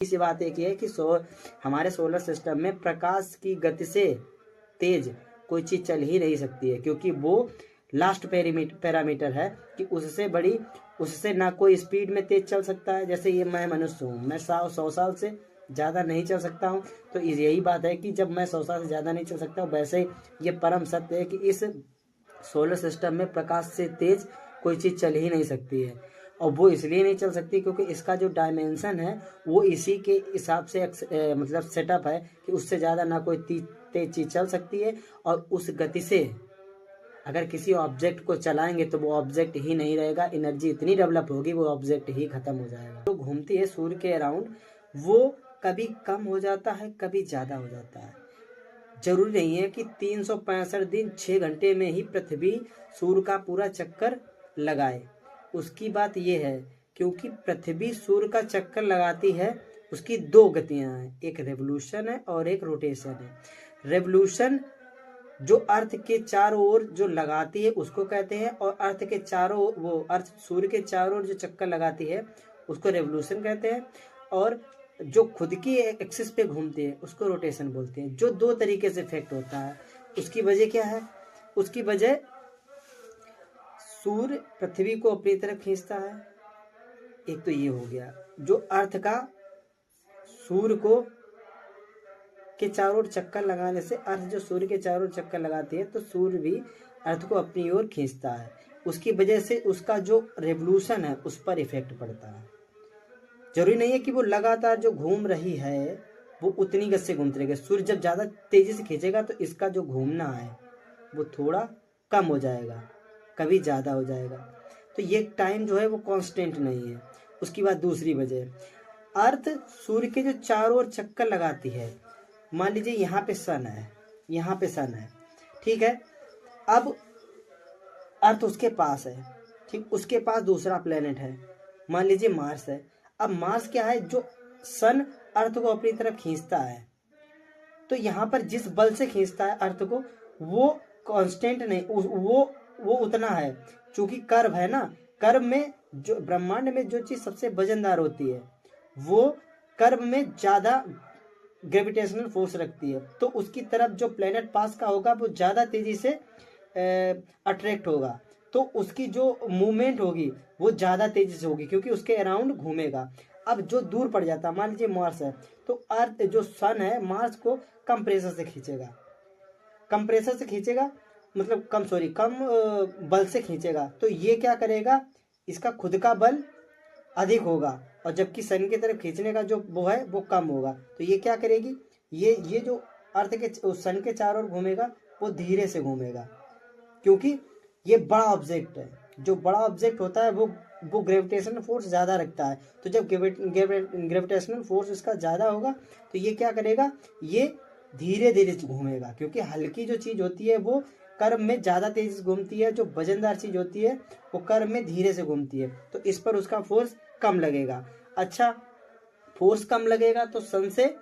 इसी बात एक है कि हमारे सोलर सिस्टम में प्रकाश की गति से तेज कोई चीज चल ही नहीं सकती है, क्योंकि वो लास्ट पैरामीटर है कि उससे ना कोई स्पीड में तेज चल सकता है। जैसे ये मैं मनुष्य हूँ, मैं 100 साल से ज़्यादा नहीं चल सकता हूँ, तो यही बात है कि जब मैं 100 साल से ज़्यादा नहीं चल सकता हूँ, वैसे ही ये परम सत्य है कि इस सोलर सिस्टम में प्रकाश से तेज कोई चीज़ चल ही नहीं सकती है। और वो इसलिए नहीं चल सकती क्योंकि इसका जो डायमेंशन है वो इसी के हिसाब से मतलब सेटअप है कि उससे ज़्यादा ना कोई तेज चीज़ चल सकती है। और उस गति से अगर किसी ऑब्जेक्ट को चलाएंगे तो वो ऑब्जेक्ट ही नहीं रहेगा, एनर्जी इतनी डेवलप होगी वो ऑब्जेक्ट ही खत्म हो जाएगा। तो घूमती है सूर्य के अराउंड, वो कभी कम हो जाता है कभी ज़्यादा हो जाता है। जरूरी नहीं है कि 365 दिन 6 घंटे में ही पृथ्वी सूर्य का पूरा चक्कर लगाए। उसकी बात यह है क्योंकि पृथ्वी सूर्य का चक्कर लगाती है, उसकी दो गतियां हैं, एक रेवोल्यूशन है और एक रोटेशन है। रेवोल्यूशन जो अर्थ के चारों ओर जो लगाती है उसको कहते हैं, और अर्थ के चारों वो अर्थ सूर्य के चारों ओर जो चक्कर लगाती है उसको रेवोल्यूशन कहते हैं। और जो खुद की एक्सिस पे घूमती है उसको रोटेशन बोलते हैं। जो दो तरीके से इफेक्ट होता है, उसकी वजह क्या है? उसकी वजह सूर्य पृथ्वी को अपनी तरफ खींचता है, एक तो ये हो गया। जो अर्थ का सूर्य को के चारों ओर चक्कर लगाने से, अर्थ जो सूर्य के चारों ओर चक्कर लगाती है तो सूर्य भी अर्थ को अपनी ओर खींचता है। उसकी वजह से उसका जो रेवोल्यूशन है उस पर इफेक्ट पड़ता है। जरूरी नहीं है कि वो लगातार जो घूम रही है वो उतनी गति से घूमती रहेगी। सूर्य जब ज़्यादा तेजी से खींचेगा तो इसका जो घूमना है वो थोड़ा कम हो जाएगा, कभी ज़्यादा हो जाएगा। तो ये टाइम जो है वो कांस्टेंट नहीं है। उसकी बाद दूसरी वजह, अर्थ सूर्य के जो चारों ओर चक्कर लगाती है। मान लीजिए यहाँ पे सन है, यहाँ पे सन है, ठीक है। अब अर्थ उसके पास है, ठीक, उसके पास दूसरा प्लेनेट है, मान लीजिए मार्स है। अब मार्स क्या है? जो सन अर्थ को अपनी तरफ खींचता है, तो यहाँ पर जिस बल से खींचता है अर्थ को वो कांस्टेंट नहीं, वो उतना है। चूंकि कर्व है ना, कर्व में जो ब्रह्मांड में जो चीज सबसे वजनदार होती है वो कर्व में ज्यादा ग्रेविटेशनल फोर्स रखती है, तो उसकी तरफ जो प्लेनेट पास का होगा वो ज़्यादा तेज़ी से अट्रैक्ट होगा, तो उसकी जो मूवमेंट होगी वो ज़्यादा तेज़ी से होगी क्योंकि उसके अराउंड घूमेगा। अब जो दूर पड़ जाता है, मान लीजिए मार्स है, तो अर्थ जो सन है मार्स को कम प्रेशर से खींचेगा, कम प्रेशर से खींचेगा, मतलब कम बल से खींचेगा। तो ये क्या करेगा? इसका खुद का बल अधिक होगा और जबकि सन की तरफ खींचने का जो वो है वो कम होगा। तो ये क्या करेगी? ये जो अर्थ के सन के चारों ओर घूमेगा वो धीरे से घूमेगा, क्योंकि ये बड़ा ऑब्जेक्ट है। जो बड़ा ऑब्जेक्ट होता है वो ग्रेविटेशनल फोर्स ज़्यादा रखता है। तो जब ग्रेविटेशनल फोर्स इसका ज़्यादा होगा तो ये क्या करेगा? ये धीरे धीरे घूमेगा, क्योंकि हल्की जो चीज़ होती है वो कर्व में ज़्यादा तेजी से घूमती है, जो वजनदार चीज़ होती है वो कर्व में धीरे से घूमती है, तो इस पर उसका फोर्स कम लगेगा। अच्छा, फोर्स कम लगेगा तो सन से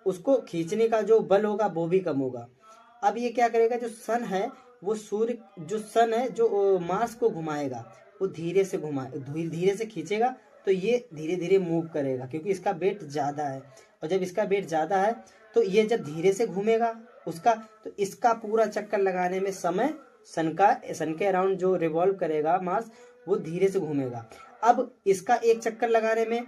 उसको खींचने का जो बल होगा वो भी कम होगा। अब ये क्या करेगा? जो सन है वो सूर्य, जो सन है जो मार्स को घुमाएगा वो धीरे से खींचेगा, तो ये धीरे धीरे मूव करेगा क्योंकि इसका वेट ज़्यादा है। और जब इसका वेट ज़्यादा है तो ये जब धीरे से घूमेगा उसका, तो इसका पूरा चक्कर लगाने में समय सन के अराउंड जो रिवॉल्व करेगा मार्स वो धीरे से घूमेगा। अब इसका एक चक्कर लगाने में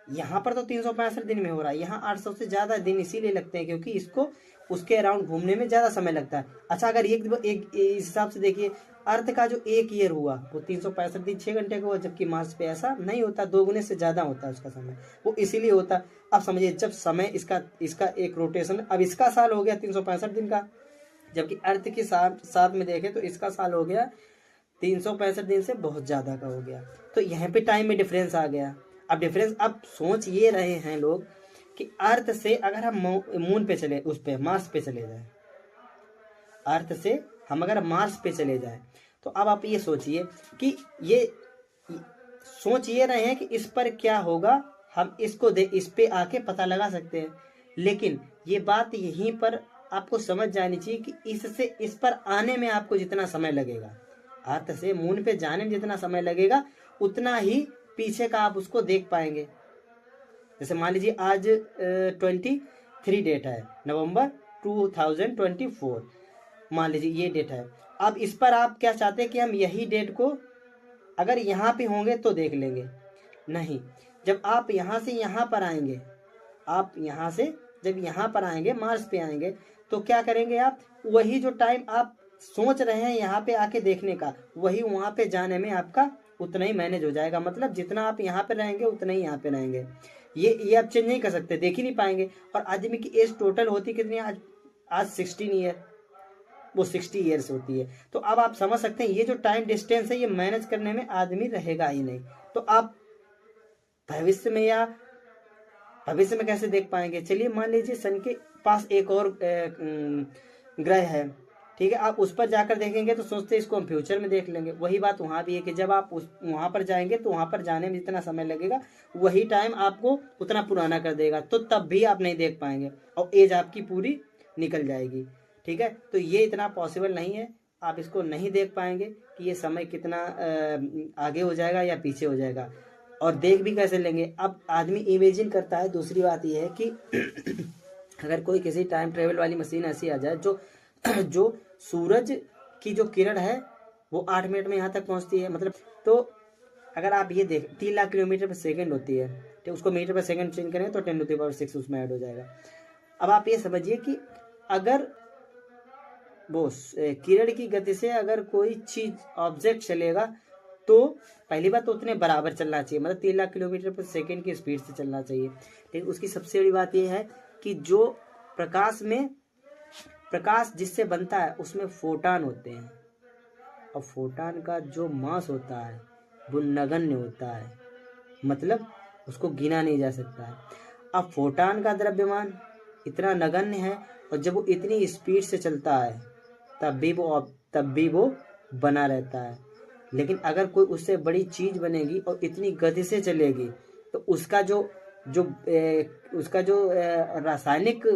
यहाँ पर तो 365 दिन में हो रहा है, यहाँ 800 से ज़्यादा दिन इसीलिए लगते हैं क्योंकि इसको उसके अराउंड घूमने में ज़्यादा समय लगता है। अच्छा, अगर एक इस हिसाब से देखिए, अर्थ का जो एक ईयर हुआ वो 365 दिन 6 घंटे का हुआ, जबकि मार्स पे ऐसा नहीं होता, 2 गुने से ज़्यादा होता है उसका समय, वो इसीलिए होता। अब समझिए, जब समय इसका एक रोटेशन, अब इसका साल हो गया 365 दिन का, जबकि अर्थ के साथ में देखें तो इसका साल हो गया 365 दिन से बहुत ज़्यादा का हो गया। तो यहाँ पे टाइम में डिफरेंस आ गया। अब सोच ये रहे हैं लोग कि अर्थ से अगर हम मून पे चले, उस पे मार्स पे चले जाए, अर्थ से हम अगर मार्स पे चले जाए, तो अब आप ये सोचिए कि ये सोच ये रहे हैं कि इस पर क्या होगा, हम इस पे आके पता लगा सकते हैं। लेकिन ये बात यहीं पर आपको समझ जानी चाहिए कि इस पर आने में आपको जितना समय लगेगा, अर्थ से मून पे जाने में जितना समय लगेगा उतना ही पीछे का आप उसको देख पाएंगे। जैसे मान लीजिए आज 23 डेट है, नवंबर 2024, मान लीजिए ये डेट है। अब इस पर आप क्या चाहते हैं कि हम यही डेट को अगर यहाँ पे होंगे तो देख लेंगे, नहीं, जब आप यहाँ से यहाँ पर आएंगे, आप यहाँ से जब यहाँ पर आएंगे, मार्स पे आएंगे, तो क्या करेंगे आप, वही जो टाइम आप सोच रहे हैं यहाँ पे आके देखने का, वही वहाँ पे जाने में आपका उतना ही मैनेज हो जाएगा। मतलब जितना आप यहाँ पे रहेंगे उतना ही यहाँ पे रहेंगे। ये आप चेंज नहीं कर सकते, देख ही नहीं पाएंगे। और आदमी की एज टोटल होती कितनी है आज 16 ईयर, वो 60 ईयर्स होती है। तो अब आप समझ सकते हैं ये जो टाइम डिस्टेंस है ये मैनेज करने में आदमी रहेगा ही नहीं। तो आप भविष्य में कैसे देख पाएंगे। चलिए मान लीजिए सन के पास एक और ग्रह है, ठीक है, आप उस पर जाकर देखेंगे तो सोचते इसको हम फ्यूचर में देख लेंगे। वही बात वहाँ भी है कि जब आप वहाँ पर जाएंगे तो वहाँ पर जाने में जितना समय लगेगा वही टाइम आपको उतना पुराना कर देगा, तो तब भी आप नहीं देख पाएंगे और एज आपकी पूरी निकल जाएगी। ठीक है, तो ये इतना पॉसिबल नहीं है, आप इसको नहीं देख पाएंगे कि ये समय कितना आगे हो जाएगा या पीछे हो जाएगा। और देख भी कैसे लेंगे, अब आदमी इमेजिन करता है। दूसरी बात यह है कि अगर कोई किसी टाइम ट्रेवल वाली मशीन ऐसी आ जाए जो सूरज की जो किरण है वो 8 मिनट में यहाँ तक पहुँचती है, मतलब तो अगर आप ये देख 3 लाख किलोमीटर पर सेकेंड होती है, तो उसको मीटर पर सेकेंड चेंज करें तो 10⁶ उसमें ऐड हो जाएगा। अब आप ये समझिए कि अगर वो किरण की गति से अगर कोई चीज ऑब्जेक्ट चलेगा तो पहली बात तो उतने बराबर चलना चाहिए, मतलब 3 लाख किलोमीटर पर सेकेंड की स्पीड से चलना चाहिए। लेकिन उसकी सबसे बड़ी बात यह है कि जो प्रकाश जिससे बनता है उसमें फोटान होते हैं, और फोटान का जो मास होता है वो नगण्य होता है, मतलब उसको गिना नहीं जा सकता है। अब फोटान का द्रव्यमान इतना नगण्य है और जब वो इतनी स्पीड से चलता है तब भी वो बना रहता है। लेकिन अगर कोई उससे बड़ी चीज बनेगी और इतनी गति से चलेगी तो उसका जो रासायनिक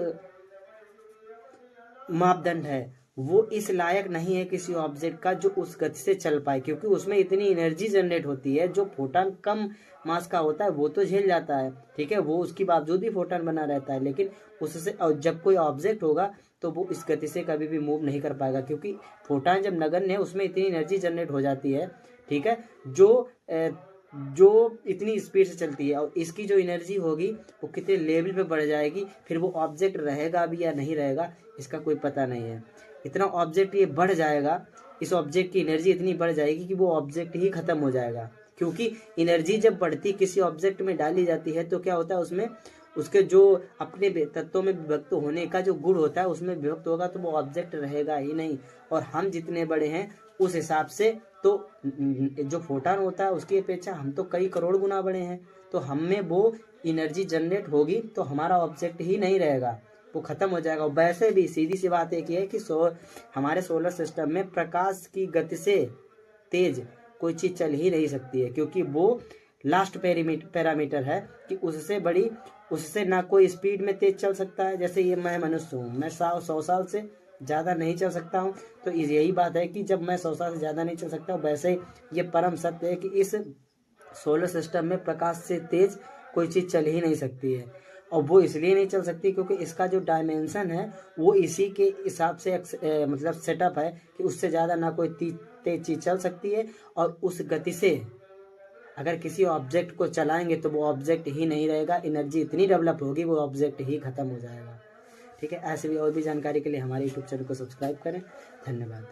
मापदंड है वो इस लायक नहीं है किसी ऑब्जेक्ट का जो उस गति से चल पाए, क्योंकि उसमें इतनी एनर्जी जनरेट होती है। जो फोटान कम मास का होता है वो तो झेल जाता है, ठीक है, वो उसके बावजूद भी फोटान बना रहता है, लेकिन उससे जब कोई ऑब्जेक्ट होगा तो वो इस गति से कभी भी मूव नहीं कर पाएगा, क्योंकि फोटान जब नगण्य है उसमें इतनी एनर्जी जनरेट हो जाती है, ठीक है, जो इतनी स्पीड से चलती है। और इसकी जो एनर्जी होगी वो कितने लेवल पे बढ़ जाएगी, फिर वो ऑब्जेक्ट रहेगा भी या नहीं रहेगा इसका कोई पता नहीं है। इतना ऑब्जेक्ट ये बढ़ जाएगा, इस ऑब्जेक्ट की एनर्जी इतनी बढ़ जाएगी कि वो ऑब्जेक्ट ही खत्म हो जाएगा। क्योंकि एनर्जी जब बढ़ती किसी ऑब्जेक्ट में डाली जाती है तो क्या होता है, उसमें उसके जो अपने तत्वों में विभक्त होने का जो गुण होता है उसमें विभक्त होगा, तो वो ऑब्जेक्ट रहेगा ही नहीं। और हम जितने बड़े हैं उस हिसाब से तो जो फोटान होता है उसकी अपेक्षा हम तो कई करोड़ गुना बड़े हैं, तो हम में वो एनर्जी जनरेट होगी तो हमारा ऑब्जेक्ट ही नहीं रहेगा, वो खत्म हो जाएगा। वैसे भी सीधी सी बात एक है कि हमारे सोलर सिस्टम में प्रकाश की गति से तेज कोई चीज चल ही नहीं सकती है, क्योंकि वो लास्ट पैरामीटर है कि उससे ना कोई स्पीड में तेज चल सकता है। जैसे ये मैं मनुष्य हूँ, मैं 100 साल से ज़्यादा नहीं चल सकता हूँ, तो यही बात है कि जब मैं 100 साल से ज़्यादा नहीं चल सकता हूँ, वैसे ये परम सत्य है कि इस सोलर सिस्टम में प्रकाश से तेज कोई चीज़ चल ही नहीं सकती है। और वो इसलिए नहीं चल सकती क्योंकि इसका जो डायमेंशन है वो इसी के हिसाब से मतलब सेटअप है कि उससे ज़्यादा ना कोई तेज चीज़ चल सकती है, और उस गति से अगर किसी ऑब्जेक्ट को चलाएंगे तो वो ऑब्जेक्ट ही नहीं रहेगा, एनर्जी इतनी डेवलप होगी वो ऑब्जेक्ट ही खत्म हो जाएगा। ठीक है, ऐसे भी और भी जानकारी के लिए हमारे यूट्यूब चैनल को सब्सक्राइब करें। धन्यवाद।